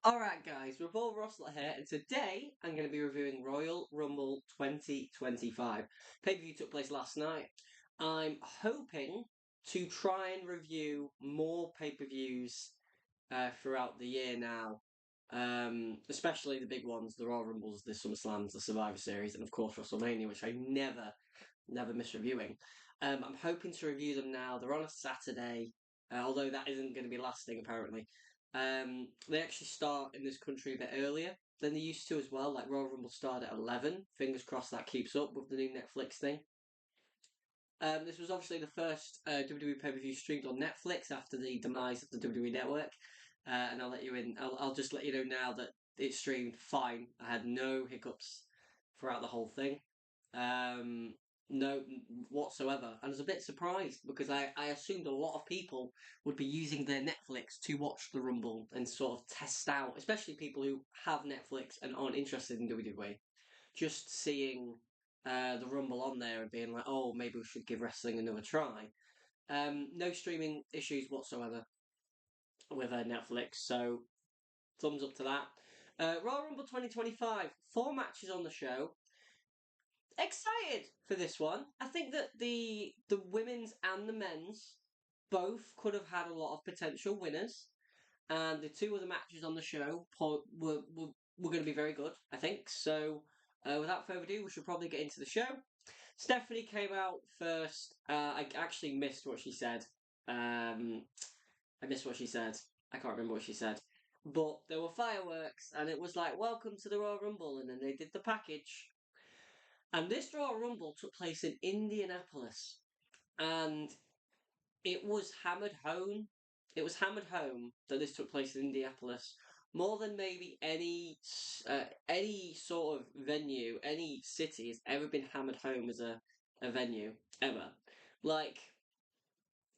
Alright guys, Revolve Rostler here, and today I'm going to be reviewing Royal Rumble 2025. Pay-per-view took place last night. I'm hoping to try and review more pay-per-views throughout the year now. Especially the big ones, the Royal Rumbles, the SummerSlams, the Survivor Series, and of course WrestleMania, which I never miss reviewing. I'm hoping to review them now. They're on a Saturday, although that isn't going to be lasting apparently. They actually start in this country a bit earlier than they used to as well. Like Royal Rumble started at 11. Fingers crossed that keeps up with the new Netflix thing. This was obviously the first WWE pay-per-view streamed on Netflix after the demise of the WWE Network. And I'll let you in. I'll just let you know now that it streamed fine. I had no hiccups throughout the whole thing. No whatsoever. And I was a bit surprised because I assumed a lot of people would be using their Netflix to watch the Rumble and sort of test out, especially people who have Netflix and aren't interested in WWE. Just seeing the Rumble on there and being like, oh, maybe we should give wrestling another try. No streaming issues whatsoever with Netflix, so thumbs up to that. Royal Rumble 2025, 4 matches on the show. Excited for this one. I think that the women's and the men's both could have had a lot of potential winners, and the two other matches on the show were going to be very good, I think. So, without further ado, we should probably get into the show. Stephanie came out first. I actually missed what she said. I missed what she said. I can't remember what she said. But there were fireworks, and it was like, welcome to the Royal Rumble, and then they did the package. And this Royal Rumble took place in Indianapolis, and it was hammered home. It was hammered home that this took place in Indianapolis more than maybe any sort of venue, any city has ever been hammered home as a venue ever. Like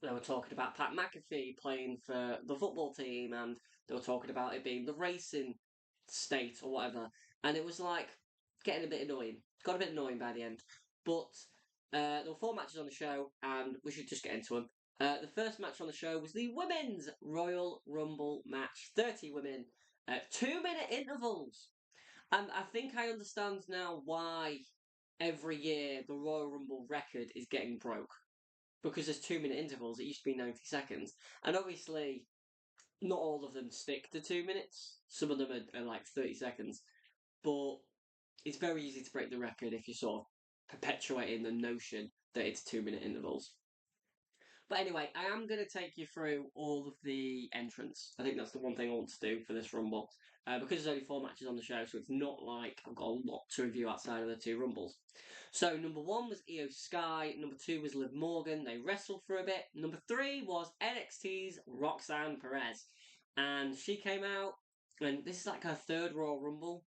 they were talking about Pat McAfee playing for the football team, and they were talking about it being the racing state or whatever, and it was like getting a bit annoying. Got a bit annoying by the end, but there were 4 matches on the show, and we should just get into them. The first match on the show was the Women's Royal Rumble match. 30 women, 2-minute intervals. And I think I understand now why every year the Royal Rumble record is getting broke. Because there's 2-minute intervals, it used to be 90 seconds. And obviously, not all of them stick to 2 minutes. Some of them are like 30 seconds. But it's very easy to break the record if you're sort of perpetuating the notion that it's 2-minute intervals. But anyway, I am going to take you through all of the entrants. I think that's the one thing I want to do for this Rumble. Because there's only 4 matches on the show, so it's not like I've got a lot to review outside of the 2 Rumbles. So, number 1 was Io Sky. Number 2 was Liv Morgan. They wrestled for a bit. Number 3 was NXT's Roxanne Perez. And she came out, and this is like her 3rd Royal Rumble.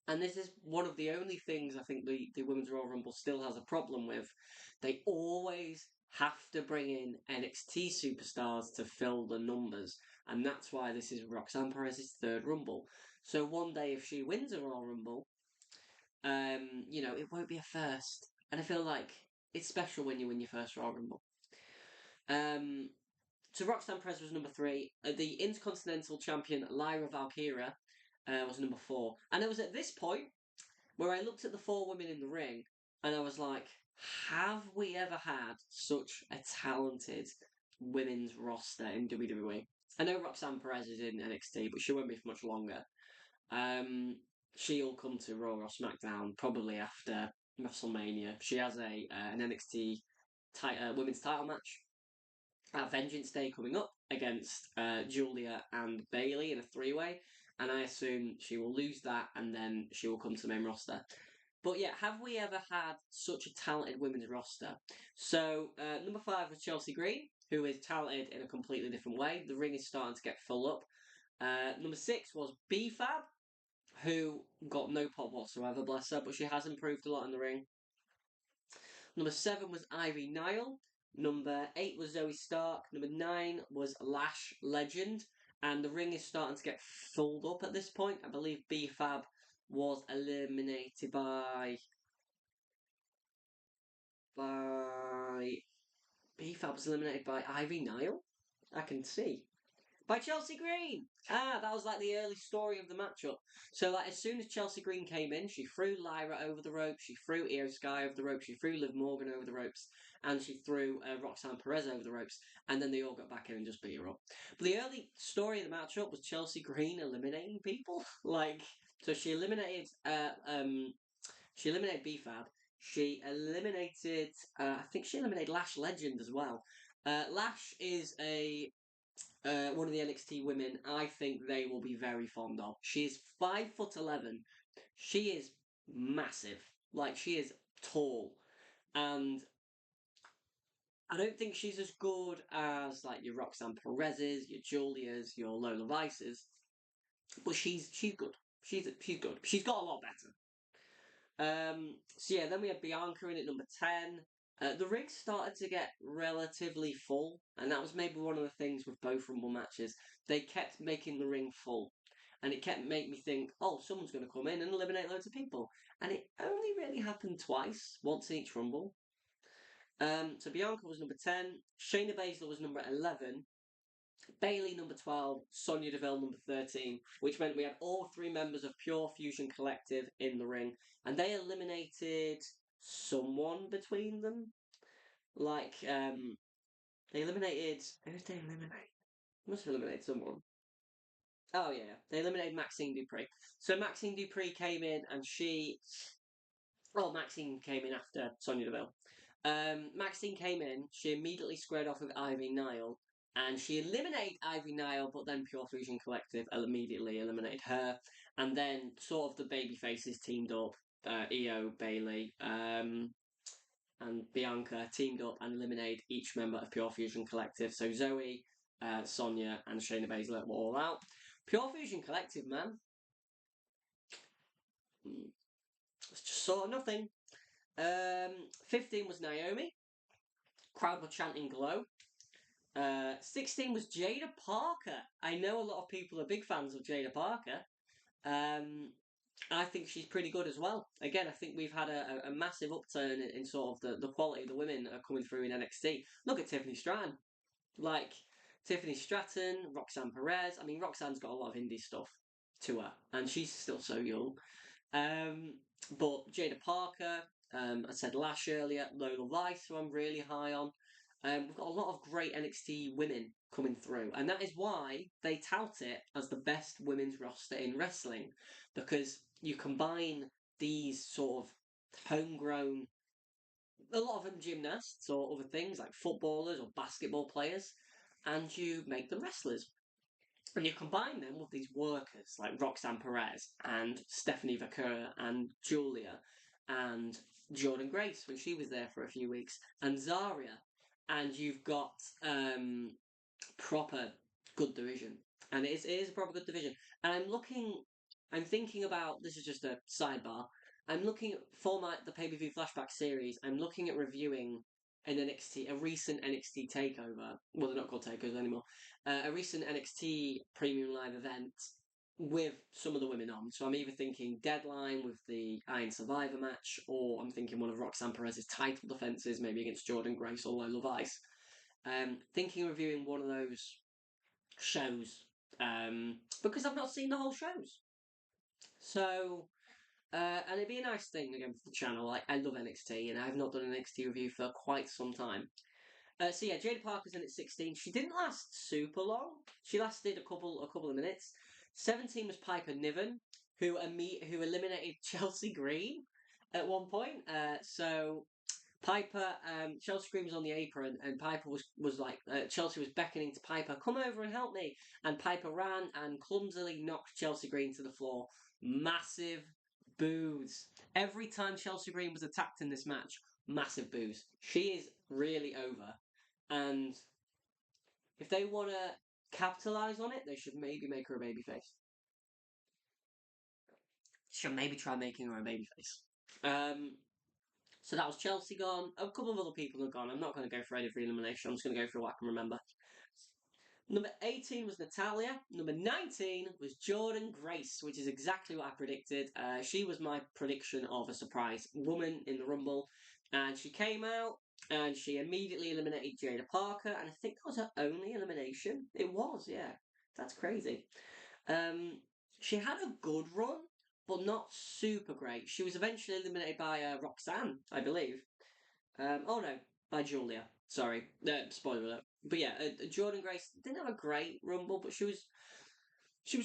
And this is one of the only things I think the Women's Royal Rumble still has a problem with. They always have to bring in NXT superstars to fill the numbers. And that's why this is Roxanne Perez's 3rd Rumble. So one day if she wins a Royal Rumble, it won't be a first. And I feel like it's special when you win your first Royal Rumble. So Roxanne Perez was number 3. The Intercontinental Champion Lyra Valkyria was number 4. And it was at this point where I looked at the 4 women in the ring and I was like, have we ever had such a talented women's roster in WWE? I know Roxanne Perez is in NXT, but she won't be for much longer. She'll come to Raw or SmackDown probably after WrestleMania. She has an NXT women's title match at Vengeance Day coming up against Julia and Bayley in a 3-way, and I assume she will lose that and then she will come to the main roster. But yeah, have we ever had such a talented women's roster? So, number 5 was Chelsea Green, who is talented in a completely different way. The ring is starting to get full up. Number 6 was B-Fab, who got no pop whatsoever, bless her, but she has improved a lot in the ring. Number 7 was Ivy Nile. Number 8 was Zoe Stark. Number 9 was Lash Legend. And the ring is starting to get filled up at this point. I believe B-Fab was eliminated by B-Fab was eliminated by Ivy Nile. I can see. by Chelsea Green. That was like the early story of the matchup. So like as soon as Chelsea Green came in, she threw Lyra over the ropes, she threw Io Sky over the ropes, she threw Liv Morgan over the ropes, and she threw Roxanne Perez over the ropes, and then they all got back in and just beat her up. But the early story of the matchup was Chelsea Green eliminating people. Like, so she eliminated BFAB. She eliminated, I think she eliminated Lash Legend as well. Lash is a one of the NXT women I think they will be very fond of. She is 5'11". She is massive. Like, she is tall. And I don't think she's as good as like your Roxanne Perez's, your Julia's, your Lola Vice's. But she's good. She's good. She's got a lot better. So yeah, then we had Bianca in at number 10. The ring started to get relatively full, and that was maybe one of the things with both Rumble matches. They kept making the ring full, and it kept making me think, oh, someone's going to come in and eliminate loads of people. And it only really happened twice, once in each Rumble. So Bianca was number 10, Shayna Baszler was number 11, Bailey number 12, Sonya Deville number 13, which meant we had all three members of Pure Fusion Collective in the ring, and they eliminated someone between them. Like, they eliminated. Who did they eliminate? Must have eliminated someone. Oh, yeah. They eliminated Maxine Dupree. So Maxine Dupree came in and she. Well, Maxine came in after Sonya Deville. Maxine came in, she immediately squared off with Ivy Nile, and she eliminated Ivy Nile, but then Pure Fusion Collective immediately eliminated her, and then sort of the baby faces teamed up, Io, Bailey, and Bianca teamed up and eliminated each member of Pure Fusion Collective. So Zoe, Sonya, and Shayna Baszler were all out. Pure Fusion Collective, man. It's just sort of nothing. 15 was Naomi. Crowd were chanting glow. 16 was Jada Parker. I know a lot of people are big fans of Jada Parker. I think she's pretty good as well. Again, I think we've had a massive upturn in sort of the quality of the women that are coming through in NXT. Look at Tiffany Stratton. Like, Tiffany Stratton, Roxanne Perez. I mean, Roxanne's got a lot of indie stuff to her, and she's still so young. But Jada Parker, I said Lash earlier, Lola Vice, who I'm really high on. We've got a lot of great NXT women coming through, and that is why they tout it as the best women's roster in wrestling, because you combine these sort of homegrown, a lot of them gymnasts or other things like footballers or basketball players, and you make them wrestlers. And you combine them with these workers like Roxanne Perez and Stephanie Vaquera and Julia and Jordan Grace when she was there for a few weeks and Zaria, and you've got proper good division, and it is a proper good division. And I'm thinking about, this is just a sidebar. I'm looking for the pay-per-view flashback series. I'm looking at reviewing a recent NXT takeover. Well, they're not called takeovers anymore. A recent NXT Premium Live event with some of the women on. So I'm either thinking Deadline with the Iron Survivor match, or I'm thinking one of Roxanne Perez's title defenses, maybe against Jordan Grace or Lola Vice. Thinking of reviewing one of those shows, because I've not seen the whole shows. So, and it'd be a nice thing again for the channel. Like, I love NXT, and I've not done an NXT review for quite some time. So yeah, Jada Parker's in at 16. She didn't last super long. She lasted a couple of minutes. 17 was Piper Niven, who eliminated Chelsea Green at one point. So Piper, Chelsea Green was on the apron, and Piper was like, Chelsea was beckoning to Piper, come over and help me. And Piper ran and clumsily knocked Chelsea Green to the floor. Massive boos. Every time Chelsea Green was attacked in this match, massive boos. She is really over. And if they want to capitalise on it, they should maybe make her a babyface. Should maybe try making her a babyface. So that was Chelsea gone. A couple of other people have gone. I'm not going to go for every elimination. I'm just going to go through what I can remember. Number 18 was Natalia. Number 19 was Jordan Grace, which is exactly what I predicted. She was my prediction of a surprise woman in the Rumble. And she came out and she immediately eliminated Jada Parker. And I think that was her only elimination. It was, yeah. That's crazy. Um, she had a good run, but not super great. She was eventually eliminated by Roxanne, I believe. Oh no, by Julia. Sorry, spoiler alert. But yeah, Jordan Grace didn't have a great rumble, but she was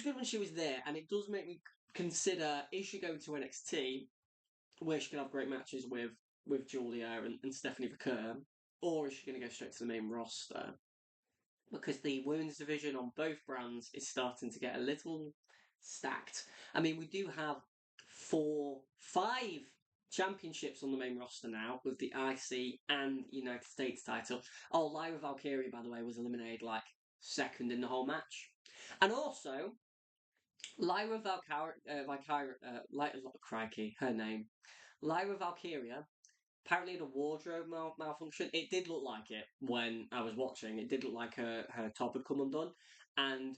good when she was there, and it does make me consider: is she going to NXT, where she can have great matches with Julia and Stephanie McCurr, or is she going to go straight to the main roster? Because the women's division on both brands is starting to get a little stacked. I mean, we do have five championships on the main roster now with the IC and United States title. Oh, Lyra Valkyria, by the way, was eliminated like second in the whole match. And also, Lyra crikey, her name. Lyra Valkyria apparently had a wardrobe malfunction. It did look like it when I was watching. It did look like her top had come undone. And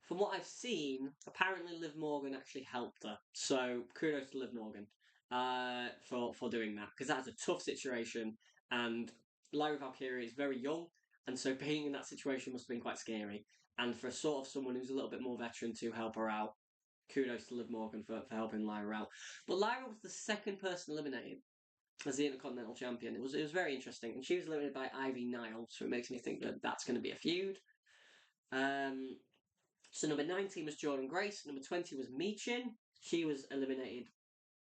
from what I've seen, apparently Liv Morgan actually helped her. So kudos to Liv Morgan for doing that, because that's a tough situation. And Lyra Valkyria is very young, and so being in that situation must have been quite scary. And for sort of someone who's a little bit more veteran to help her out, kudos to Liv Morgan for helping Lyra out. But Lyra was the second person eliminated as the Intercontinental Champion. It was very interesting, and she was eliminated by Ivy Nile, so it makes me think that that's going to be a feud. So number 19 was Jordan Grace. Number 20 was Michin. She was eliminated.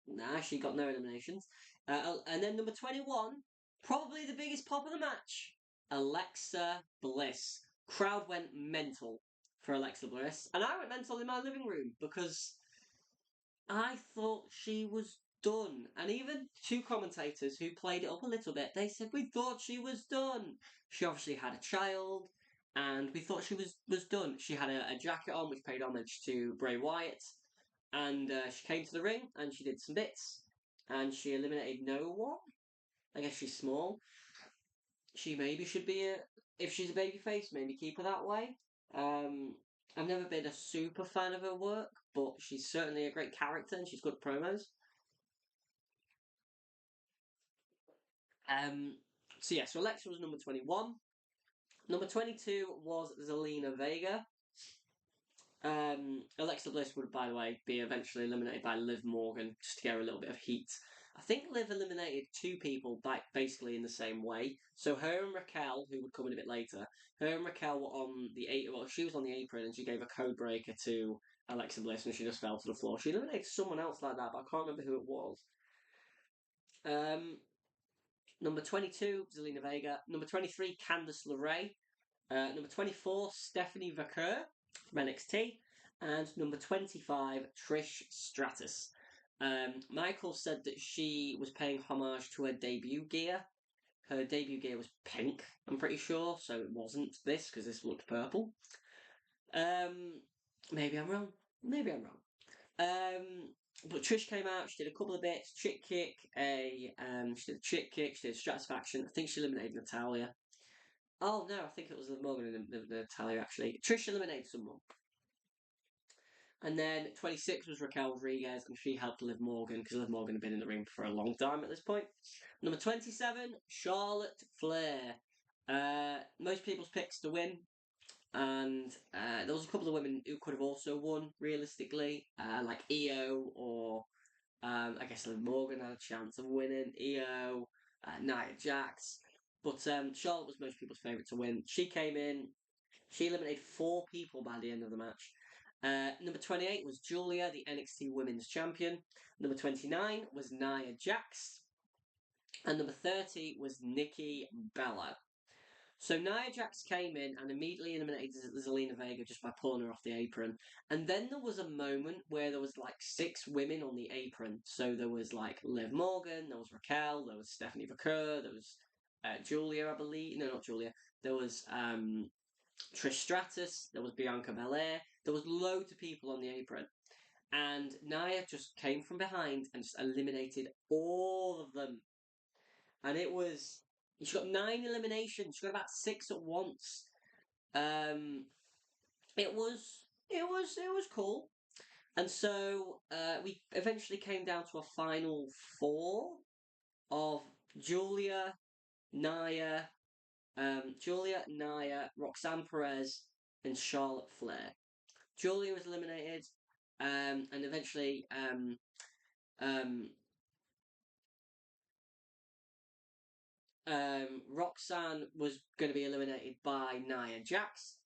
Nah, she got no eliminations. And then number 21, probably the biggest pop of the match, Alexa Bliss. Crowd went mental for Alexa Bliss, and I went mental in my living room because I thought she was done. And even two commentators who played it up a little bit, they said, we thought she was done. She obviously had a child, and we thought she was done. She had a jacket on, which paid homage to Bray Wyatt. And she came to the ring, and she did some bits. And she eliminated no one. I guess she's small. She maybe should be if she's a babyface, maybe keep her that way. Um, I've never been a super fan of her work, but she's certainly a great character and she's good at promos. Um, so Alexa was number 21. Number 22 was Zelina Vega. Alexa Bliss would, by the way, be eventually eliminated by Liv Morgan just to get her a little bit of heat. I think Liv eliminated two people basically in the same way. So her and Raquel, who would come in a bit later, her and Raquel were on the she was on the apron and she gave a code breaker to Alexa Bliss and she just fell to the floor. She eliminated someone else like that, but I can't remember who it was. Number 22, Zelina Vega. Number 23, Candice LeRae. Number 24, Stephanie Vaquer from NXT. And number 25, Trish Stratus. Michael said that she was paying homage to her debut gear. Her debut gear was pink, I'm pretty sure, so it wasn't this, because this looked purple. Maybe I'm wrong. Maybe I'm wrong. But Trish came out, she did a couple of bits, chick kick, she did a chick kick, she did a Stratisfaction. I think she eliminated Natalia. Oh no, I think it was Liv Morgan and Natalia actually. Trish eliminated someone. And then 26 was Raquel Rodriguez, and she helped Liv Morgan because Liv Morgan had been in the ring for a long time at this point. Number 27, Charlotte Flair. Most people's picks to win, and there was a couple of women who could have also won realistically, like Io or I guess Liv Morgan had a chance of winning. Io, Nia Jax, but Charlotte was most people's favourite to win. She came in, she eliminated 4 people by the end of the match. Number 28 was Julia, the NXT Women's Champion. Number 29 was Nia Jax. And number 30 was Nikki Bella. So Nia Jax came in and immediately eliminated Zelina Vega just by pulling her off the apron. And then there was a moment where there was like 6 women on the apron. So there was like Liv Morgan, there was Raquel, there was Stephanie Vaquer, there was Julia, I believe. No, not Julia. There was Trish Stratus, there was Bianca Belair, there was loads of people on the apron. And Nia just came from behind and just eliminated all of them. And it was... She got 9 eliminations. She got about 6 at once. It was cool. And so we eventually came down to a final 4 of Julia, Nia, Roxanne Perez, and Charlotte Flair. Julia was eliminated, and eventually um, Roxanne was going to be eliminated by Nia Jax,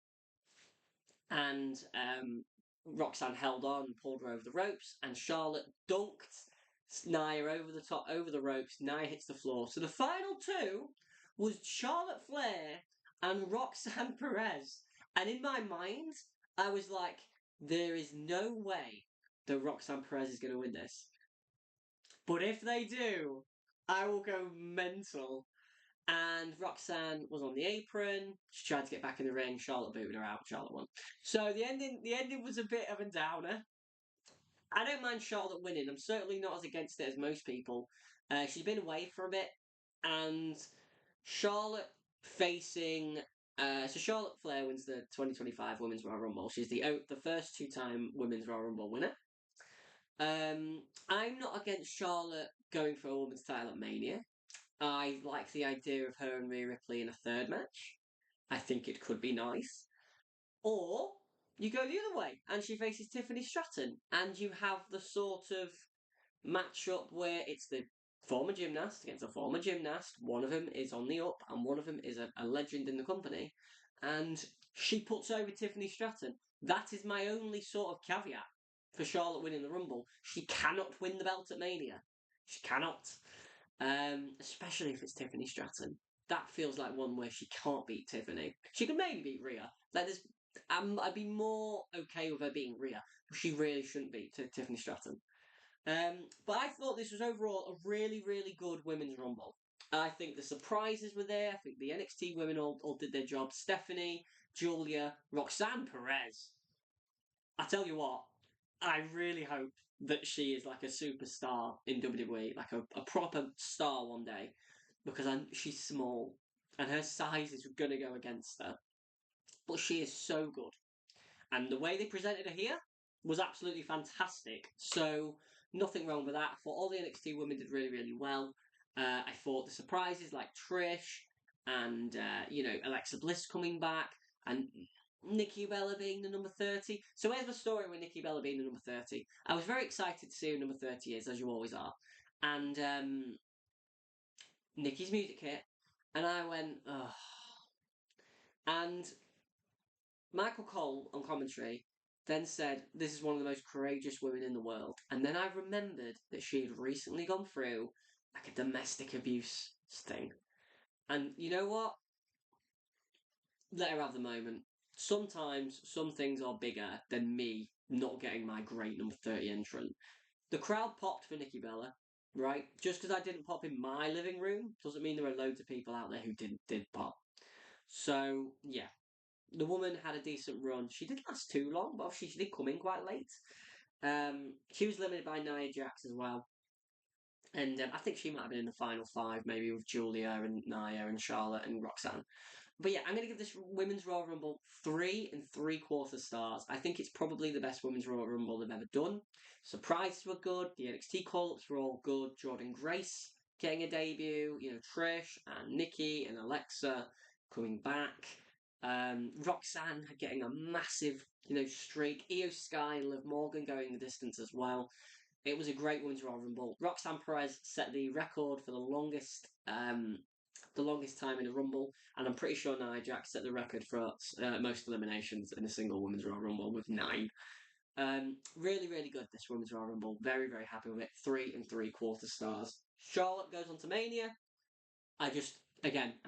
and Roxanne held on and pulled her over the ropes, and Charlotte dunked Nia over the top, over the ropes. Nia hits the floor. So the final two was Charlotte Flair and Roxanne Perez. And in my mind, I was like, there is no way that Roxanne Perez is going to win this. But if they do, I will go mental. And Roxanne was on the apron. She tried to get back in the ring. Charlotte booted her out. Charlotte won. So the ending was a bit of a downer. I don't mind Charlotte winning. I'm certainly not as against it as most people. She's been away for a bit, and Charlotte facing. So Charlotte Flair wins the 2025 Women's Royal Rumble. She's the first two-time Women's Royal Rumble winner. I'm not against Charlotte going for a women's title at Mania. I like the idea of her and Rhea Ripley in a third match. I think it could be nice. Or you go the other way and she faces Tiffany Stratton, and you have the sort of matchup where it's the former gymnast against a former gymnast. One of them is on the up, and one of them is a legend in the company. And she puts over Tiffany Stratton. That is my only sort of caveat for Charlotte winning the Rumble. She cannot win the belt at Mania. She cannot. Especially if it's Tiffany Stratton. That feels like one where she can't beat Tiffany. She could maybe beat Rhea. I'd be more okay with her beating Rhea, but she really shouldn't beat Tiffany Stratton. But I thought this was overall a really, really good women's rumble. I think the surprises were there. I think the NXT women all did their job. Stephanie, Julia, Roxanne Perez. I tell you what, I really hope that she is like a superstar in WWE, like a proper star one day, because she's small and her size is going to go against her. But she is so good. And the way they presented her here was absolutely fantastic. So nothing wrong with that. I thought all the NXT women did really, really well. I thought the surprises like Trish and Alexa Bliss coming back and Nikki Bella being the number 30. So where's the story with Nikki Bella being the number 30? I was very excited to see who number 30 is, as you always are. And Nikki's music hit, and I went, ugh. And Michael Cole on commentary then said, "This is one of the most courageous women in the world." And then I remembered that she had recently gone through like a domestic abuse thing. And you know what? Let her have the moment. Sometimes some things are bigger than me not getting my great number 30 entrant. The crowd popped for Nikki Bella, right? Just because I didn't pop in my living room doesn't mean there are loads of people out there who did pop. So, yeah, the woman had a decent run. She didn't last too long, but obviously she did come in quite late. She was limited by Nia Jax as well. And I think she might have been in the final five, maybe with Julia and Nia and Charlotte and Roxanne. But yeah, I'm going to give this Women's Royal Rumble 3 3/4 stars. I think it's probably the best Women's Royal Rumble they've ever done. Surprises were good. The NXT call-ups were all good. Jordan Grace getting a debut. Trish and Nikki and Alexa coming back. Roxanne getting a massive, streak. Io Sky and Liv Morgan going the distance as well. It was a great Women's Royal Rumble. Roxanne Perez set the record for the longest time in a Rumble, and I'm pretty sure Nia Jax set the record for most eliminations in a single Women's Royal Rumble with 9. Really, really good, this Women's Royal Rumble. Very, very happy with it. 3 3/4 stars. Charlotte goes on to Mania. I'm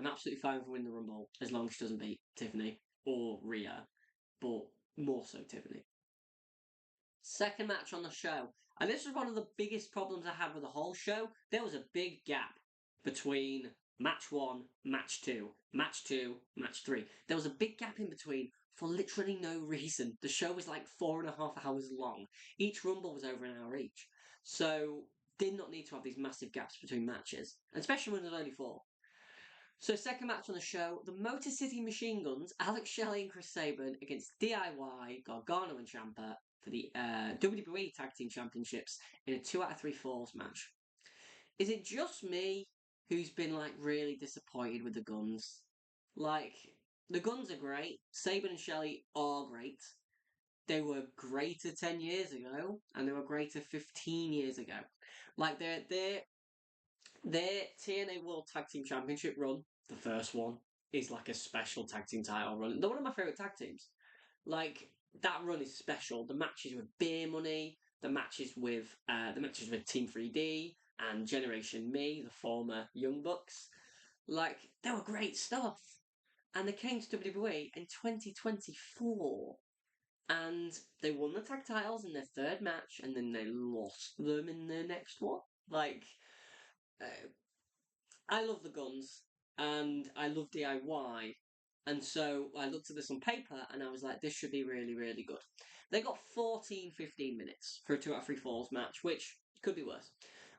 absolutely fine with winning the Rumble as long as she doesn't beat Tiffany or Rhea, but more so Tiffany. Second match on the show. And this was one of the biggest problems I had with the whole show. There was a big gap between match 1, match 2, match 2, match 3. There was a big gap in between for literally no reason. The show was like 4.5 hours long. Each Rumble was over an hour each. So, did not need to have these massive gaps between matches, especially when there's only 4. So, second match on the show, the Motor City Machine Guns, Alex Shelley and Chris Sabin against DIY, Gargano and Ciampa for the WWE Tag Team Championships in a 2 out of 3 falls match. Is it just me who's been like really disappointed with the Guns? Like, The Guns are great. Saban and Shelley are great. They were greater 10 years ago, and they were greater 15 years ago. Like their TNA World Tag Team Championship run, the first one, is like a special tag team title run. They're one of my favourite tag teams. Like that run is special. The matches with Beer Money, the matches with Team 3D and Generation Me, the former Young Bucks. Like they were great stuff. And they came to WWE in 2024 and they won the tag titles in their third match, and then they lost them in their next one. Like, uh, I love the Guns, and I love DIY, and so I looked at this on paper, and I was like, this should be really, really good. They got 14, 15 minutes for a 2 out of 3 falls match, which could be worse.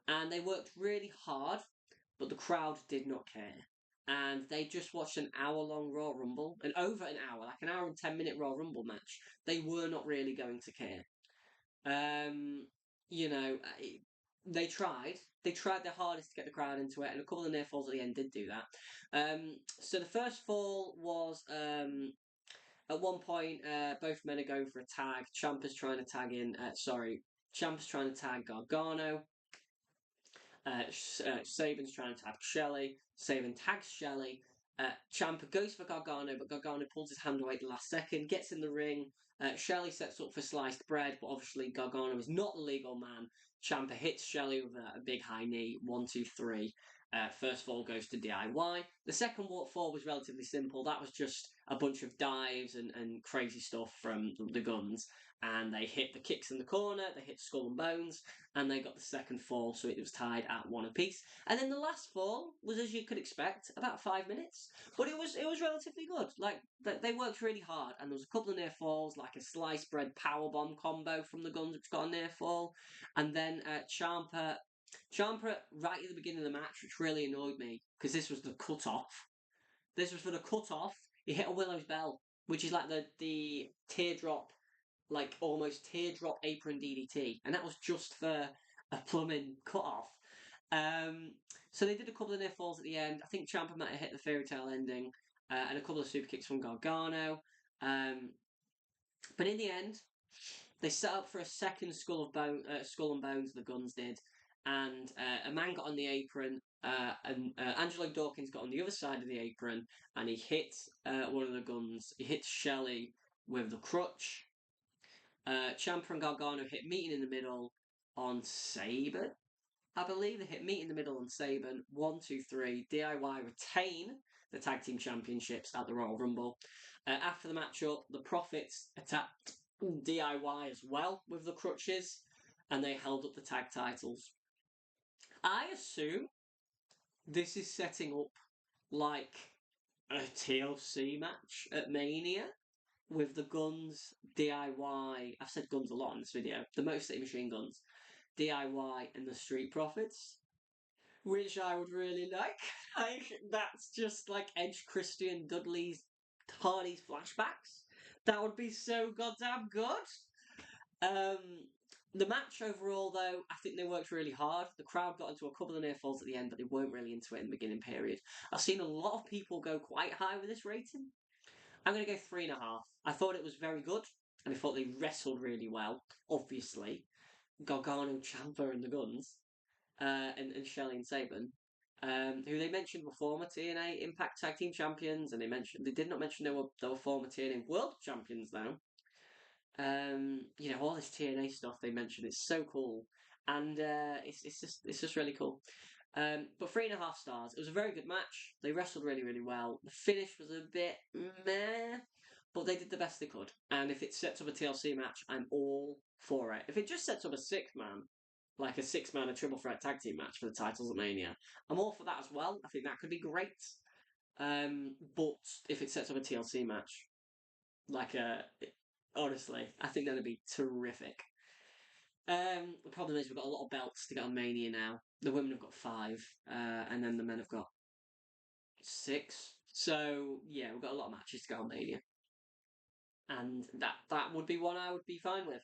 And they worked really hard, but the crowd did not care. And they just watched an hour-long Royal Rumble, and over an hour, like an hour and 10-minute Royal Rumble match. They were not really going to care. Um, you know, they tried. They tried their hardest to get the crowd into it, and a couple of near falls at the end did do that. So the first fall was at one point, both men are going for a tag. Ciampa's trying to tag in. Ciampa's trying to tag Gargano. Saban's trying to tag Shelley. Saban tags Shelley. Ciampa goes for Gargano, but Gargano pulls his hand away at the last second, gets in the ring. Shelley sets up for sliced bread, but obviously Gargano is not the legal man. Ciampa hits Shelley with a big high knee. 1, 2, 3. First fall goes to DIY. The second fall was relatively simple. That was just a bunch of dives and crazy stuff from the Guns. And they hit the kicks in the corner, they hit Skull and Bones, and they got the second fall, so it was tied at 1 apiece. And then the last fall was, as you could expect, about 5 minutes, but it was relatively good. Like they worked really hard, and there was a couple of near falls, like a sliced bread powerbomb combo from the Guns, which got a near fall, and then Ciampa right at the beginning of the match, which really annoyed me because this was the cut off. This was for the cut off. He hit a Willow's Bell, which is like the teardrop, like almost teardrop apron DDT, and that was just for a plumbing cut off. So they did a couple of near falls at the end. I think Ciampa might have hit the fairy tale ending, and a couple of super kicks from Gargano. But in the end, they set up for a second skull and bones. The Guns did, and a man got on the apron, and Angelo Dawkins got on the other side of the apron, and he hit one of the Guns. He hit Shelley with the crutch. Ciampa and Gargano hit meeting in the middle on Saban. I believe they hit meet in the middle on Saban. 1, 2, 3. DIY retain the tag team championships at the Royal Rumble. After the matchup, the Profits attacked DIY as well with the crutches, and they held up the tag titles. I assume this is setting up like a TLC match at Mania with the Guns, DIY. I've said Guns a lot in this video. The Motor City Machine Guns, DIY, and the Street Profits, which I would really like. Like that's just like Edge, Christian, Dudley's, Hardy's flashbacks. That would be so goddamn good. The match overall, though, I think they worked really hard. The crowd got into a couple of near falls at the end, but they weren't really into it in the beginning period. I've seen a lot of people go quite high with this rating. I'm going to go 3.5. I thought it was very good, and I thought they wrestled really well. Obviously, Gargano, Ciampa, and the Guns, and Shelley and Saban, who they mentioned were former TNA Impact Tag Team Champions, and they did not mention they were former TNA World Champions though. All this TNA stuff they mentioned, it's so cool, and it's just really cool. But 3.5 stars. It was a very good match. They wrestled really, really well. The finish was a bit meh, but they did the best they could. And if it sets up a TLC match, I'm all for it. If it just sets up a 6-man, like a 6-man, a triple threat tag team match for the titles at Mania, I'm all for that as well. I think that could be great. But if it sets up a TLC match, honestly, I think that'd be terrific. The problem is we've got a lot of belts to get on Mania now. The women have got 5, and then the men have got 6. So yeah, we've got a lot of matches to go on Mania, and that would be one I would be fine with.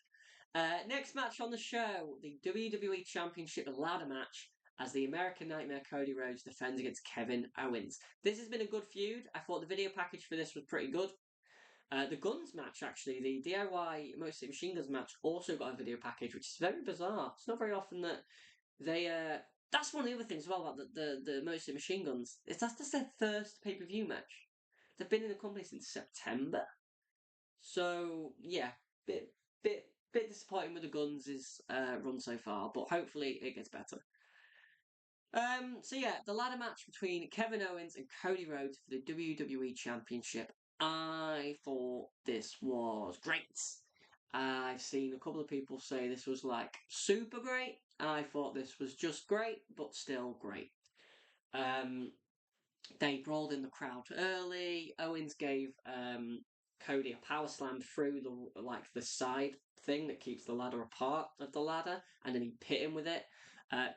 Next match on the show, the WWE Championship ladder match. as the American Nightmare Cody Rhodes defends against Kevin Owens. This has been a good feud. I thought the video package for this was pretty good. The Guns match, actually, the DIY Motor City Machine Guns match, also got a video package, which is very bizarre. It's not very often that they. That's one of the other things as well about the Motor City Machine Guns. That's their first pay-per-view match. They've been in the company since September. So yeah, bit disappointing with the Guns' run so far, but hopefully it gets better. So yeah, the ladder match between Kevin Owens and Cody Rhodes for the WWE Championship. I thought this was great. I've seen a couple of people say this was like super great. I thought this was just great, but still great. They brawled in the crowd early. Owens gave Cody a power slam through the side thing that keeps the ladder apart of the ladder, and then he hit him with it.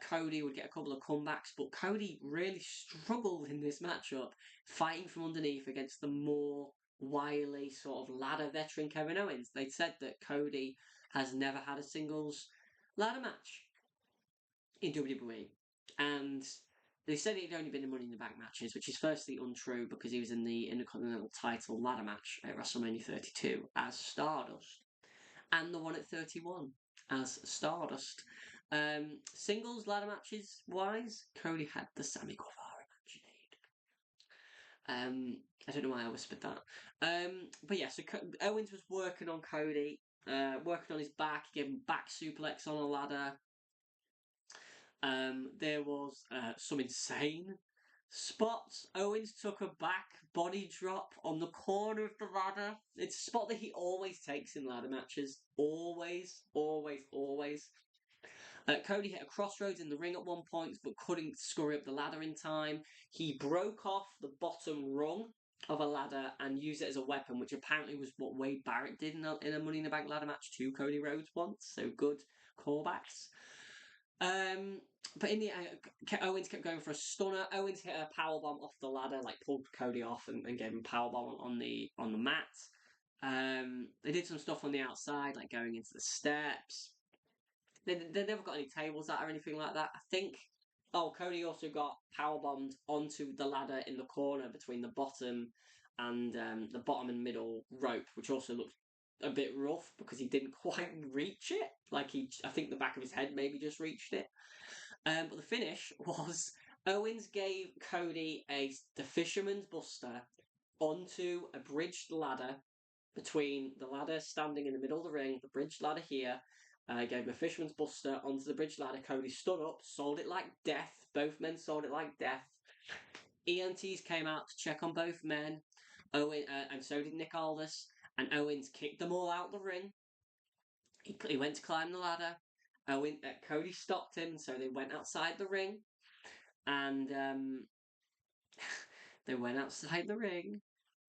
Cody would get a couple of comebacks, but Cody really struggled in this matchup, fighting from underneath against the more wily sort of ladder veteran Kevin Owens. They said that Cody has never had a singles ladder match in WWE, and they said he'd only been in Money in the Bank matches, which is firstly untrue because he was in the Intercontinental title ladder match at WrestleMania 32 as Stardust, and the one at 31 as Stardust. Singles ladder matches wise, Cody had the Sammy Guevara match I don't know why I whispered that. But yeah, so Owens was working on Cody, working on his back, he gave him back suplex on a ladder. There was some insane spots. Owens took a back body drop on the corner of the ladder. It's a spot that he always takes in ladder matches. Always, always, always. Cody hit a crossroads in the ring at one point, but couldn't scurry up the ladder in time. He broke off the bottom rung of a ladder and used it as a weapon, which apparently was what Wade Barrett did in a Money in the Bank ladder match to Cody Rhodes once. So good callbacks. But in the Owens kept going for a stunner. Owens hit a powerbomb off the ladder, like pulled Cody off and gave him a powerbomb on the mat. They did some stuff on the outside, like going into the steps. They never got any tables out or anything like that. I think. Oh, Cody also got powerbombed onto the ladder in the corner between the bottom and the bottom and middle rope, which also looked a bit rough because he didn't quite reach it. I think the back of his head maybe just reached it. But the finish was Owens gave Cody the Fisherman's Buster onto a bridged ladder between the ladder standing in the middle of the ring, the bridged ladder here. Gave him a Fisherman's Buster onto the bridge ladder. Cody stood up, sold it like death. Both men sold it like death. ENTs came out to check on both men. And so did Nick Aldis. And Owens kicked them all out the ring. He went to climb the ladder. Cody stopped him, so they went outside the ring. And they went outside the ring.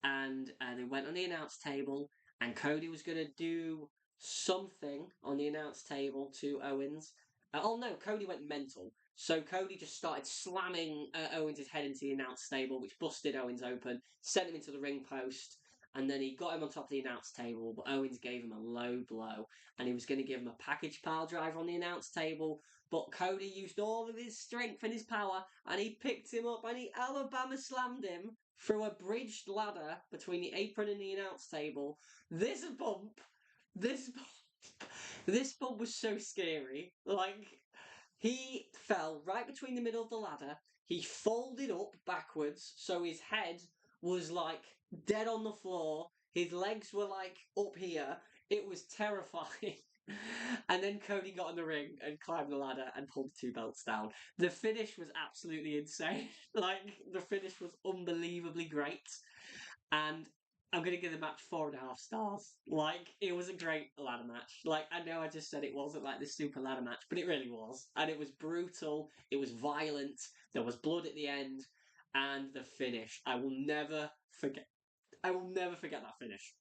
And they went on the announce table. And Cody was going to do something on the announce table to Owens. Oh no, Cody went mental. So Cody just started slamming Owens' head into the announce table, which busted Owens open, sent him into the ring post, and then he got him on top of the announce table, but Owens gave him a low blow, and he was going to give him a package pile driver on the announce table, but Cody used all of his strength and his power, and he picked him up, and he Alabama slammed him through a bridged ladder between the apron and the announce table. This bump was so scary. Like, he fell right between the middle of the ladder. He folded up backwards, so his head was like dead on the floor. His legs were like up here. It was terrifying. And then Cody got in the ring and climbed the ladder and pulled the two belts down. The finish was absolutely insane. Like, the finish was unbelievably great. And I'm going to give the match 4.5 stars. Like, it was a great ladder match. Like, I know I just said it wasn't like this super ladder match, but it really was. And it was brutal. It was violent. There was blood at the end. And the finish. I will never forget. I will never forget that finish.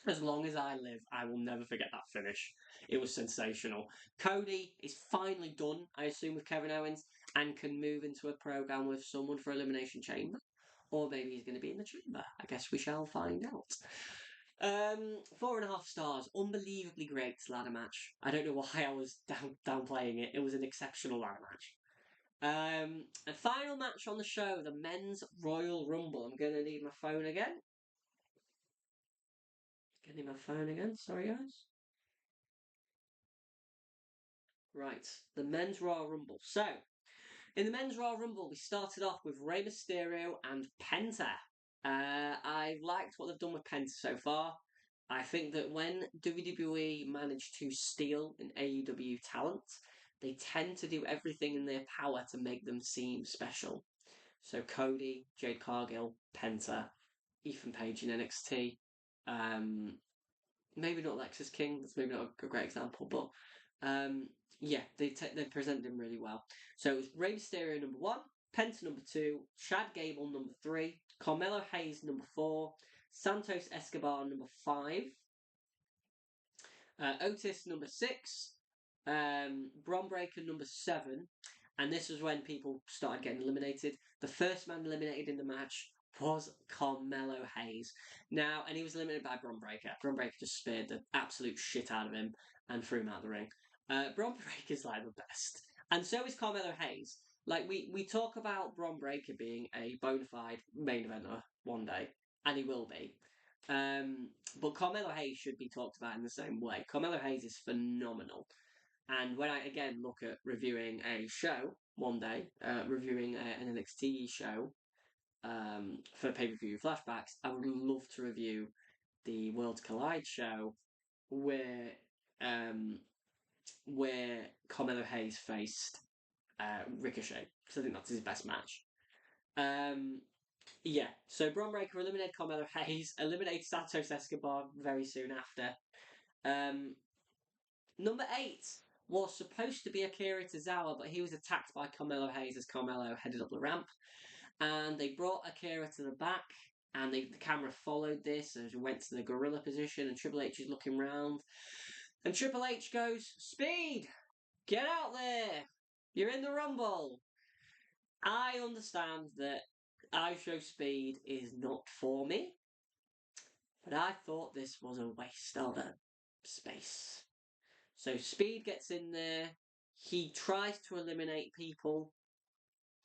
As long as I live, I will never forget that finish. It was sensational. Cody is finally done, I assume, with Kevin Owens and can move into a program with someone for Elimination Chamber. Or maybe he's going to be in the chamber. I guess we shall find out. 4.5 stars. Unbelievably great ladder match. I don't know why I was downplaying it. It was an exceptional ladder match. A final match on the show, the men's Royal Rumble. I'm going to need my phone again. Getting my phone again. Sorry, guys. Right, the men's Royal Rumble. So, in the men's Royal Rumble, we started off with Rey Mysterio and Penta. I liked what they've done with Penta so far. I think that when WWE manage to steal an AEW talent, they tend to do everything in their power to make them seem special. So Cody, Jade Cargill, Penta, Ethan Page in NXT. Um, maybe not Lexus King. That's maybe not a great example, but yeah, they presented him really well. So it was Rey Mysterio number 1, Penta number 2, Chad Gable number 3, Carmelo Hayes number 4, Santos Escobar number 5, Otis number 6, Bron Breakker number 7, and this was when people started getting eliminated. The first man eliminated in the match was Carmelo Hayes. Now, and he was eliminated by Bron Breakker. Bron Breakker just speared the absolute shit out of him and threw him out of the ring. Bron Breakker's like the best. And so is Carmelo Hayes. Like, we talk about Bron Breakker being a bona fide main eventer one day, and he will be. But Carmelo Hayes should be talked about in the same way. Carmelo Hayes is phenomenal. And when I again look at reviewing a show one day, reviewing an NXT show for pay-per-view flashbacks, I would love to review the Worlds Collide show where where Carmelo Hayes faced Ricochet, because I think that's his best match. Yeah, so Bron Breakker eliminated Carmelo Hayes, eliminated Santos Escobar very soon after. Number 8 was supposed to be Akira Tozawa, but he was attacked by Carmelo Hayes as Carmelo headed up the ramp. And they brought Akira to the back, and the camera followed this as it went to the gorilla position, and Triple H is looking round. And Triple H goes, "Speed! Get out there! You're in the Rumble!" I understand that iShow Speed is not for me, but I thought this was a waste of space. So Speed gets in there. He tries to eliminate people.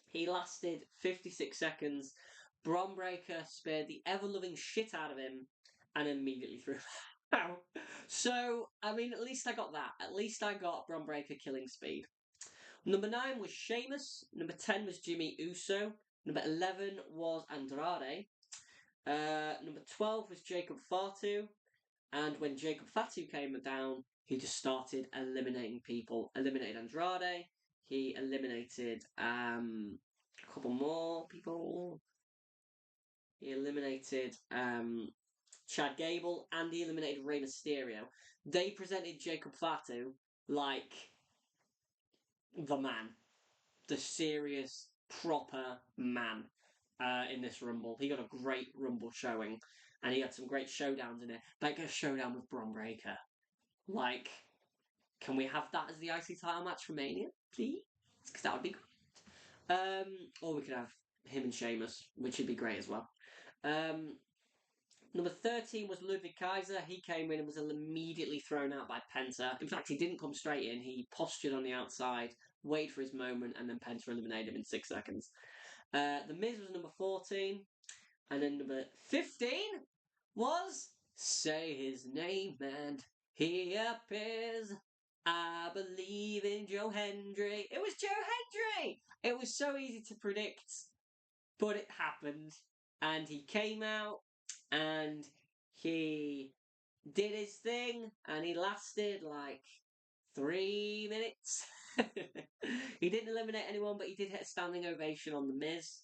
He lasted 56 seconds. Bron Breakker spared the ever-loving shit out of him and immediately threw him out. So, I mean, at least I got that. At least I got Bron Breakker killing Speed. Number 9 was Sheamus. Number 10 was Jimmy Uso. Number 11 was Andrade. Number 12 was Jacob Fatu. And when Jacob Fatu came down, he just started eliminating people. Eliminated Andrade. He eliminated a couple more people. He eliminated Chad Gable, and he eliminated Rey Mysterio. They presented Jacob Fatu like the man. The serious, proper man in this Rumble. He got a great Rumble showing, and he had some great showdowns in it. Like a showdown with Bron Breakker. Like, can we have that as the IC title match for Mania, please? Because that would be great. Or we could have him and Sheamus, which would be great as well. Number 13 was Ludwig Kaiser. He came in and was immediately thrown out by Penta. In fact, he didn't come straight in. He postured on the outside, waited for his moment, and then Penta eliminated him in 6 seconds. The Miz was number 14. And then number 15 was Say His Name and He Appears. I believe in Joe Hendry. It was Joe Hendry! It was so easy to predict, but it happened. And he came out and he did his thing and he lasted like 3 minutes. He didn't eliminate anyone, but he did hit a standing ovation on The Miz.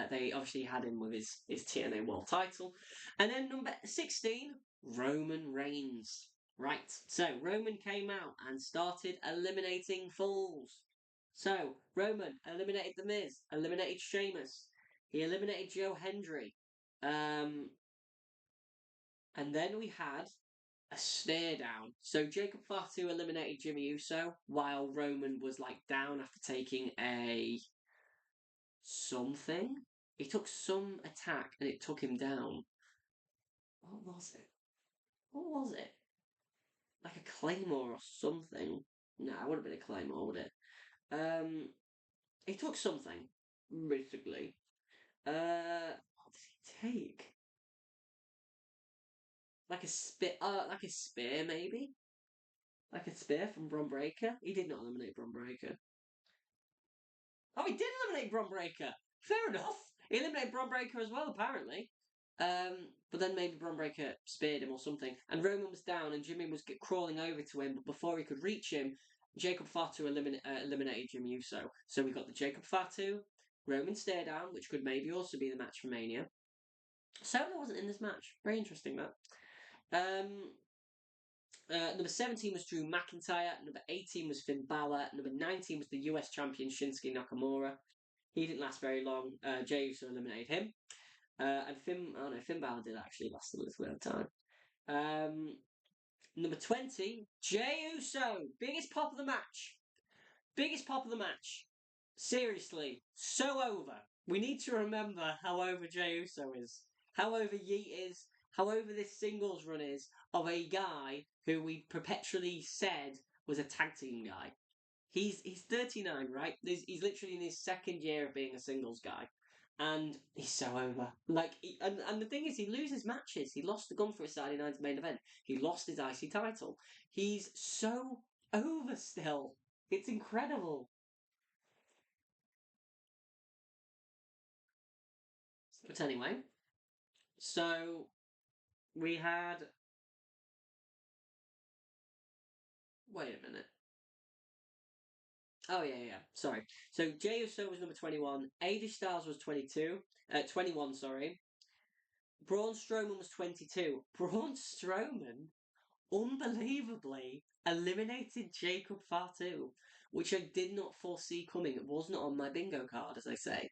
They obviously had him with his TNA World title. And then number 16, Roman Reigns. Right, so Roman came out and started eliminating fools. So, Roman eliminated The Miz, eliminated Sheamus, he eliminated Joe Hendry. And then we had a stare down. So Jacob Fatu eliminated Jimmy Uso while Roman was like down after taking a something. He took some attack and it took him down. What was it? What was it? Like a claymore or something. No, it wouldn't have been a claymore, would it? He took something, basically. What did he take? Like a spear, maybe? Like a spear from Bron Breakker? He did not eliminate Bron Breakker. Oh, he did eliminate Bron Breakker! Fair enough! He eliminated Bron Breakker as well, apparently. But then maybe Bron Breakker speared him or something. And Roman was down and Jimmy was crawling over to him, but before he could reach him, Jacob Fatu eliminated Jimmy Uso. So we got the Jacob Fatu, Roman stare down, which could maybe also be the match for Mania. Solo wasn't in this match. Very interesting, that. Um, Number 17 was Drew McIntyre. Number 18 was Finn Balor. Number 19 was the US champion Shinsuke Nakamura. He didn't last very long. Jey Uso eliminated him. And Finn Balor did actually last a little bit of time. Number 20, Jey Uso. Biggest pop of the match. Biggest pop of the match. Seriously, so over. We need to remember how over Jey Uso is. How over Yeet is. How over this singles run is of a guy who we perpetually said was a tag team guy. He's 39, right? He's literally in his second year of being a singles guy. And he's so over. And the thing is, he loses matches. He lost the gun for his Saturday night's main event. He lost his IC title. He's so over still. It's incredible. But anyway, so we had. Wait a minute. Oh, yeah. Sorry. So Jey Uso was number 21. AJ Styles was 21, sorry. Braun Strowman was 22. Braun Strowman, unbelievably, eliminated Jacob Fatu, which I did not foresee coming. It was not on my bingo card, as I say.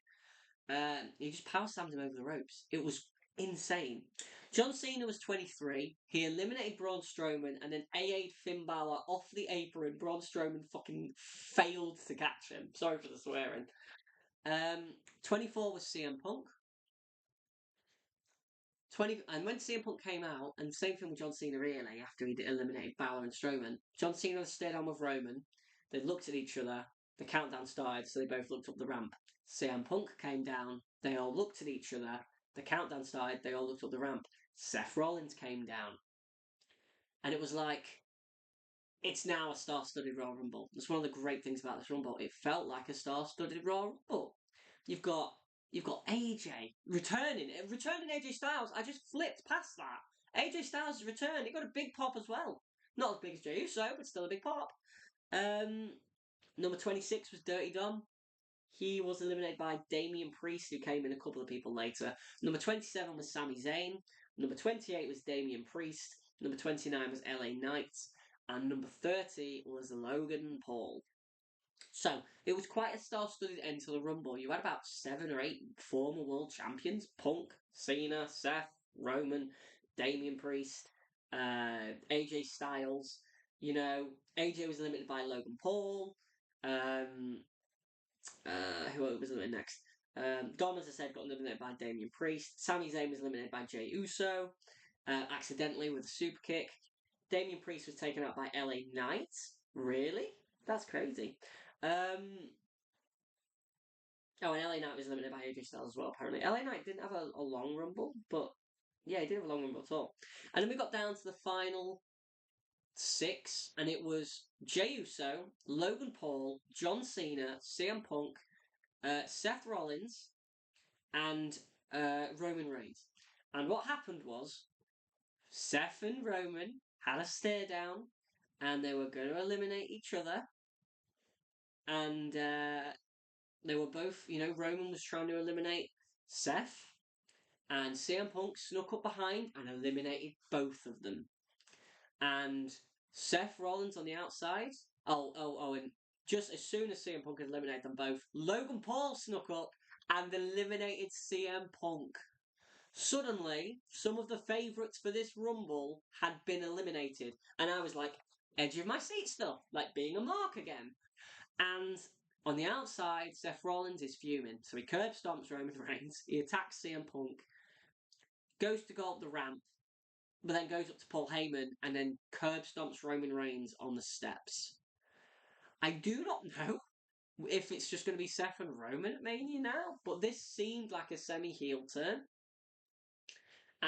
He just power slammed him over the ropes. It was insane. John Cena was 23. He eliminated Braun Strowman and then AA'd Finn Balor off the apron. Braun Strowman fucking failed to catch him. Sorry for the swearing. 24 was CM Punk. 20 and when CM Punk came out, and same thing with John Cena really, after he eliminated Balor and Strowman, John Cena stayed on with Roman. They looked at each other. The countdown started, so they both looked up the ramp. CM Punk came down. They all looked at each other. The countdown started. They all looked up the ramp. Seth Rollins came down, and it was like it's now a star-studded Royal Rumble. That's one of the great things about this Rumble. It felt like a star-studded Royal Rumble. You've got AJ returning AJ Styles. I just flipped past that. AJ Styles returned. It got a big pop as well. Not as big as Jey Uso, but still a big pop. Um, Number 26 was Dirty Dom. He was eliminated by Damian Priest, who came in a couple of people later. Number 27 was Sami Zayn. Number 28 was Damian Priest. Number 29 was LA Knight. And number 30 was Logan Paul. So it was quite a star-studded end to the Rumble. You had about 7 or 8 former world champions: Punk, Cena, Seth, Roman, Damian Priest, AJ Styles. You know, AJ was eliminated by Logan Paul. Who was eliminated next? Dom, as I said, got eliminated by Damian Priest. Sami Zayn was eliminated by Jey Uso, accidentally with a super kick. Damian Priest was taken out by LA Knight. Really? That's crazy. Oh, and LA Knight was eliminated by AJ Styles as well, apparently. LA Knight didn't have a long rumble, but yeah, he didn't have a long rumble at all. And then we got down to the final 6, and it was Jey Uso, Logan Paul, John Cena, CM Punk, Seth Rollins, and Roman Reigns. And what happened was Seth and Roman had a stare down, and they were going to eliminate each other. And they were both, Roman was trying to eliminate Seth, and CM Punk snuck up behind and eliminated both of them. And Seth Rollins on the outside. And just as soon as CM Punk had eliminated them both, Logan Paul snuck up and eliminated CM Punk. Suddenly, some of the favourites for this Rumble had been eliminated, and I was like, edge of my seat stuff, like being a mark again. And on the outside, Seth Rollins is fuming, so he curb stomps Roman Reigns, he attacks CM Punk, goes to go up the ramp, but then goes up to Paul Heyman and then curb stomps Roman Reigns on the steps. I do not know if it's just going to be Seth and Roman at Mania now. But this seemed like a semi-heel turn.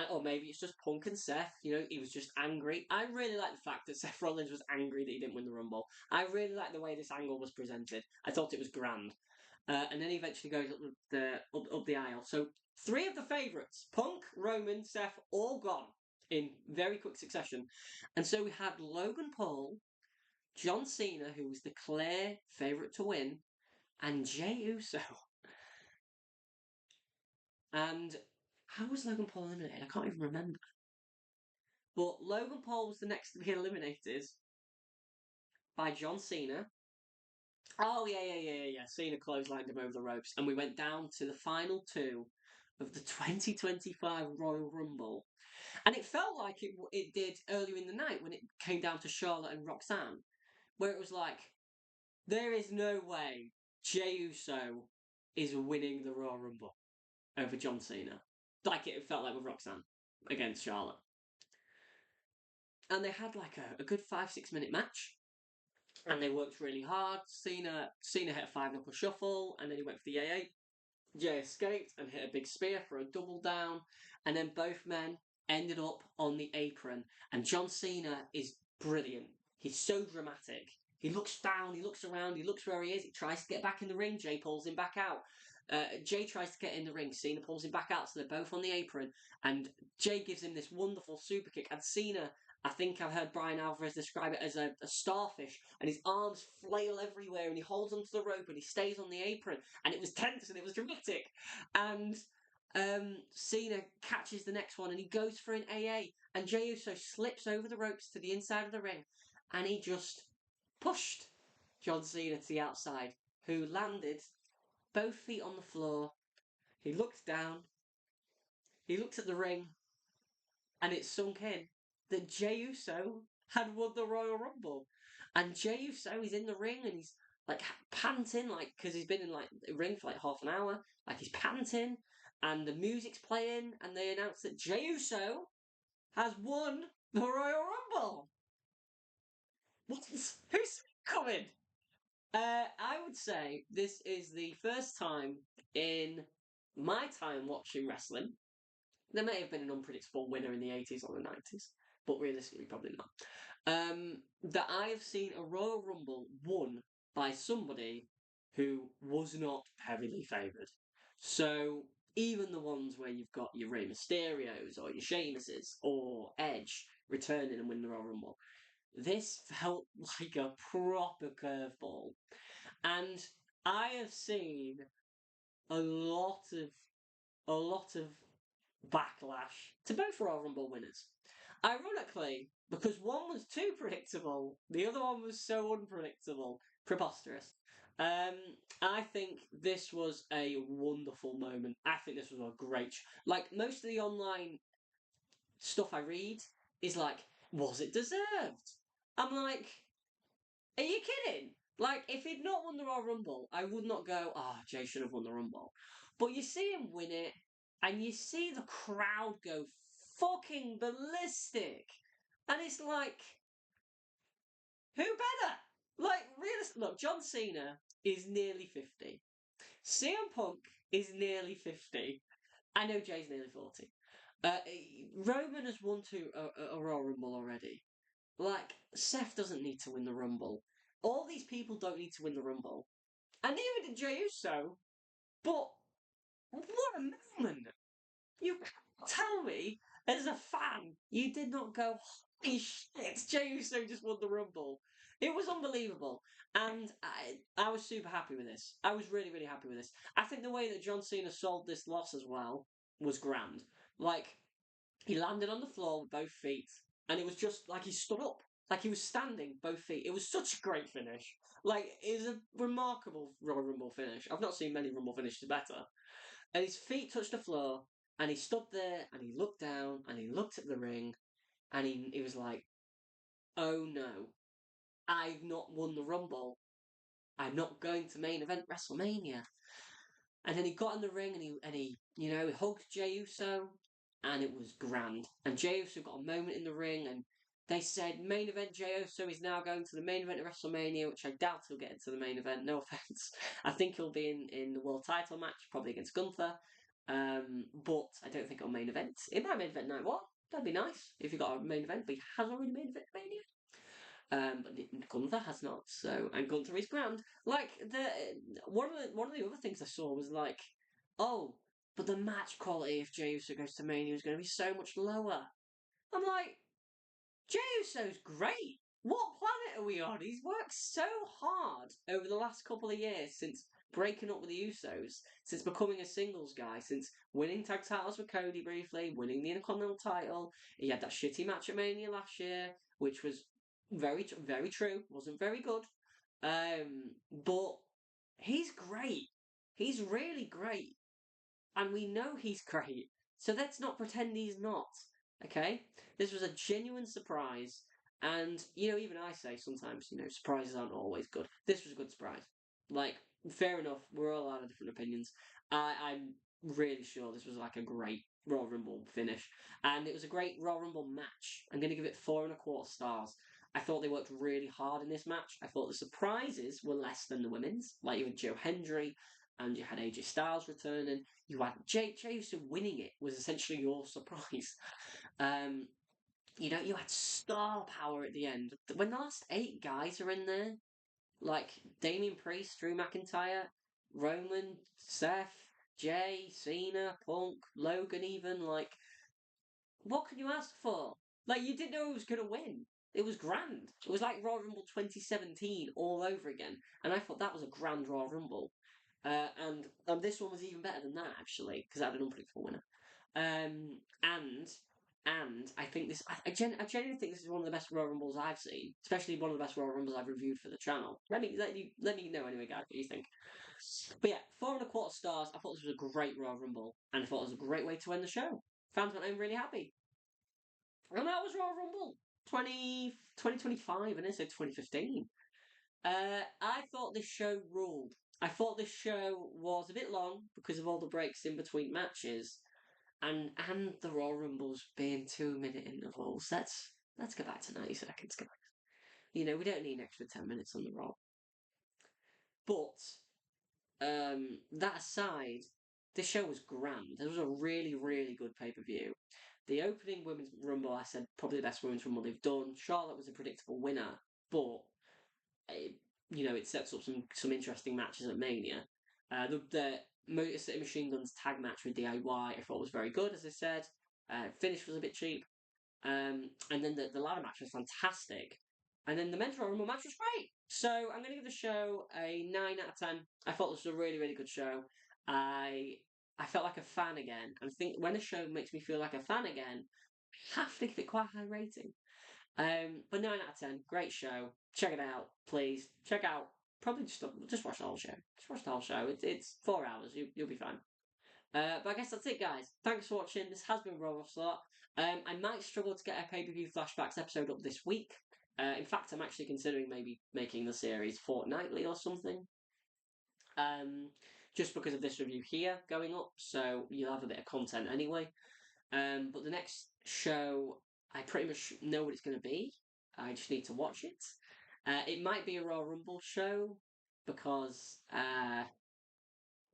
Or maybe it's just Punk and Seth. You know, he was just angry. I really like the fact that Seth Rollins was angry that he didn't win the Rumble. I really like the way this angle was presented. I thought it was grand. And then he eventually goes up the aisle. So 3 of the favourites, Punk, Roman, Seth, all gone in very quick succession. And so we had Logan Paul, John Cena, who was the clear favourite to win, and Jey Uso. And how was Logan Paul eliminated? I can't even remember. But Logan Paul was the next to be eliminated by John Cena. Oh, yeah. Cena clotheslined him over the ropes. And we went down to the final 2 of the 2025 Royal Rumble. And it felt like it did earlier in the night when it came down to Charlotte and Roxanne, where it was like, there is no way Jey Uso is winning the Royal Rumble over John Cena. Like it felt like with Roxanne against Charlotte. And they had like a good 5-6 minute match. And they worked really hard. Cena hit a 5-knuckle shuffle, and then he went for the AA. Jey escaped and hit a big spear for a double down. And then both men ended up on the apron. And John Cena is brilliant. He's so dramatic. He looks down, he looks around, he looks where he is. He tries to get back in the ring. Jey pulls him back out. Jey tries to get in the ring. Cena pulls him back out, so they're both on the apron. And Jey gives him this wonderful super kick. And Cena, I think I've heard Brian Alvarez describe it as a starfish, and his arms flail everywhere, and he holds onto the rope, and he stays on the apron. And it was tense, and it was dramatic. And Cena catches the next one, and he goes for an AA. And Jey Uso slips over the ropes to the inside of the ring, and he just pushed John Cena to the outside, who landed both feet on the floor. He looked down, he looked at the ring, and it sunk in that Jey Uso had won the Royal Rumble. And Jey Uso is in the ring, and he's like panting, like, because he's been in like the ring for like half an hour, like he's panting, and the music's playing, and they announce that Jey Uso has won the Royal Rumble. Who's coming? I would say this is the first time in my time watching wrestling. There may have been an unpredictable winner in the 80s or the 90s, but realistically, probably not. That I have seen a Royal Rumble won by somebody who was not heavily favoured. So even the ones where you've got your Rey Mysterios or your Sheamuses or Edge returning and winning the Royal Rumble, this felt like a proper curveball. And I have seen a lot of backlash to both Royal Rumble winners. Ironically, because one was too predictable, the other one was so unpredictable, preposterous. I think this was a wonderful moment. I think this was a great. Like most of the online stuff I read is like, was it deserved? I'm like, are you kidding? Like, if he'd not won the Royal Rumble, I would not go, Jey should have won the Rumble. But you see him win it, and you see the crowd go fucking ballistic. And it's like, who better? Like, look, John Cena is nearly 50. CM Punk is nearly 50. I know Jey's nearly 40. Roman has won a Royal Rumble already. Like, Seth doesn't need to win the Rumble. All these people don't need to win the Rumble. And neither did Jey Uso. But what a moment! You can't tell me, as a fan, you did not go, holy shit, Jey Uso just won the Rumble. It was unbelievable. And I was super happy with this. I was really, really happy with this. I think the way that John Cena sold this loss as well was grand. Like, he landed on the floor with both feet, and it was just like he stood up. Like he was standing, both feet. It was such a great finish. Like, it was a remarkable Royal Rumble finish. I've not seen many Rumble finishes better. And his feet touched the floor, and he stood there, and he looked down, and he looked at the ring, and he was like, oh no, I've not won the Rumble. I'm not going to main event WrestleMania. And then he got in the ring, and he he hugged Jey Uso, and it was grand. And Jey Uso got a moment in the ring, and They said main event Jey Uso is now going to the main event of WrestleMania, which I doubt he'll get into the main event. No offense. I think he'll be in the world title match, probably against Gunther. But I don't think it'll main event. It might main event night one. That'd be nice if he got a main event, but he has already main event Mania. But Gunther has not. So, and Gunther is grand. Like one of the other things I saw was like, oh, but the match quality if Jey Uso goes to Mania is going to be so much lower. I'm like, Jey Uso's great. What planet are we on? He's worked so hard over the last couple of years since breaking up with the Usos, since becoming a singles guy, since winning tag titles with Cody briefly, winning the Intercontinental title. He had that shitty match at Mania last year, which was very true. Wasn't very good. But he's great. He's really great. And we know he's great. So let's not pretend he's not. Okay? This was a genuine surprise. And, even I say sometimes, surprises aren't always good. This was a good surprise. Like, fair enough, we're all out of different opinions. I'm really sure this was like a great Royal Rumble finish. And it was a great Royal Rumble match. I'm going to give it 4.25 stars. I thought they worked really hard in this match. I thought the surprises were less than the women's. Like, you had Joe Hendry, and you had AJ Styles returning. You had Jey Uso winning it was essentially your surprise. You had star power at the end. When the last 8 guys are in there, like Damian Priest, Drew McIntyre, Roman, Seth, Jay, Cena, Punk, Logan, even, like, what can you ask for? Like, you didn't know who was going to win. It was grand. It was like Royal Rumble 2017 all over again. And I thought that was a grand Royal Rumble. And this one was even better than that, actually, because I had an unpredictable winner. And I think this, I genuinely think this is one of the best Royal Rumbles I've seen, especially one of the best Royal Rumbles I've reviewed for the channel. Let me know anyway, guys, what you think. But yeah, 4.25 stars. I thought this was a great Royal Rumble, and I thought it was a great way to end the show. Fans went home really happy. And that was Royal Rumble 2025, and I said 2015. I thought this show ruled. I thought this show was a bit long because of all the breaks in between matches, and the Royal Rumbles being 2-minute intervals. Let's go back to 90 seconds, guys. We don't need an extra 10 minutes on the Raw. But that aside, this show was grand. It was a really, really good pay-per-view. The opening Women's Rumble, I said, probably the best Women's Rumble they've done. Charlotte was a predictable winner, but it sets up some interesting matches at Mania. The Motor City Machine Guns tag match with DIY I thought was very good, as I said. Finish was a bit cheap. And then the ladder match was fantastic. And then the Men's Royal Rumble match was great. So I'm going to give the show a 9 out of 10. I thought this was a really, really good show. I felt like a fan again. And I think when a show makes me feel like a fan again, I have to give it quite a high rating. But 9 out of 10, great show. Check it out, please. Check out. Probably just watch the whole show. Just watch the whole show. It's 4 hours. You'll be fine. But I guess that's it, guys. Thanks for watching. This has been Roll Slot. I might struggle to get a pay-per-view flashbacks episode up this week. In fact, I'm actually considering maybe making the series fortnightly or something. Just because of this review here going up, so you'll have a bit of content anyway. But the next show, I pretty much know what it's going to be. I just need to watch it. It might be a Royal Rumble show because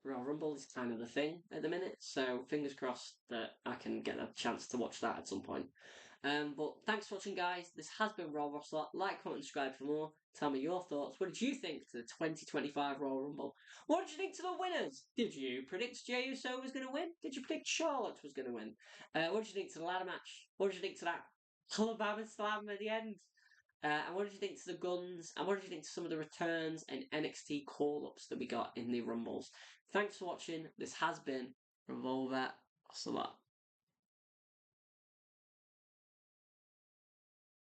Royal Rumble is kind of the thing at the minute, so fingers crossed that I can get a chance to watch that at some point. But thanks for watching, guys. This has been Royal Rumble. Like, comment, subscribe for more. Tell me your thoughts. What did you think to the 2025 Royal Rumble? What did you think to the winners? Did you predict Jey Uso was going to win? Did you predict Charlotte was going to win? What did you think to the ladder match? What did you think to that Alabama Slam at the end? And what did you think to the Guns? And what did you think to some of the returns and NXT call-ups that we got in the Rumbles? Thanks for watching. This has been Revolver Ocelot.